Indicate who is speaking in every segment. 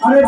Speaker 1: अरे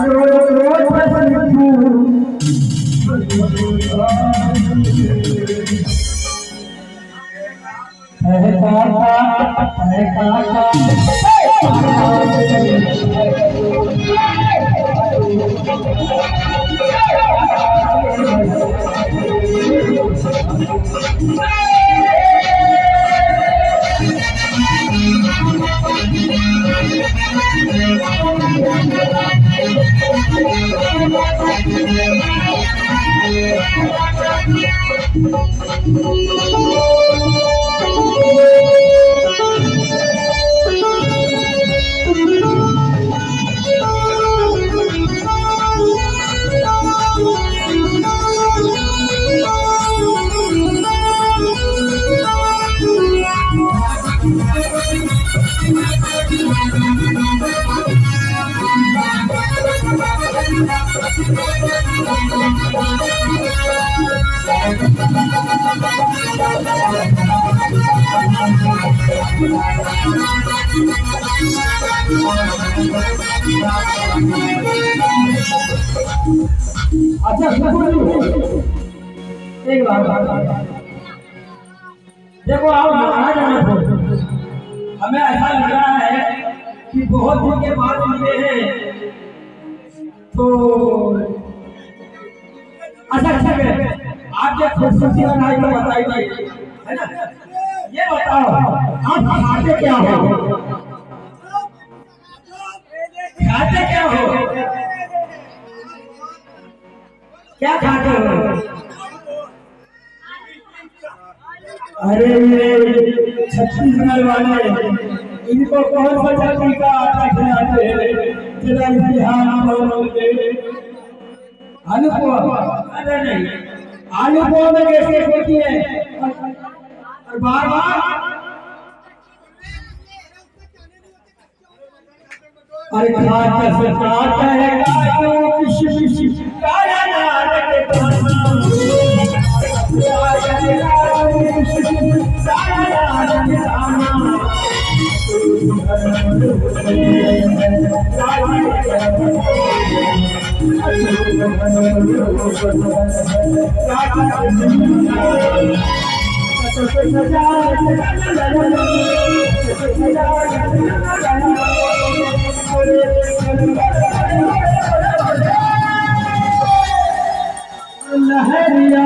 Speaker 1: अच्छा एक बात देखो आप महाराज हमें ऐसा लग रहा है कि बहुत दिन के बाद मिले हैं तो अच्छा आप क्या खूबसूरती बनाई तो बताइए है ना। ये बताओ आप खाते क्या हो, खाते क्या हो, क्या खाते हो? अरे ये छत्तीसगढ़ वाले इनको कौन सा जाति का आटा खिलाते हैं? जरा इतिहास अरे नहीं आलू में कैसे होती है और बार बार अरे खाता है काला नारक लहरिया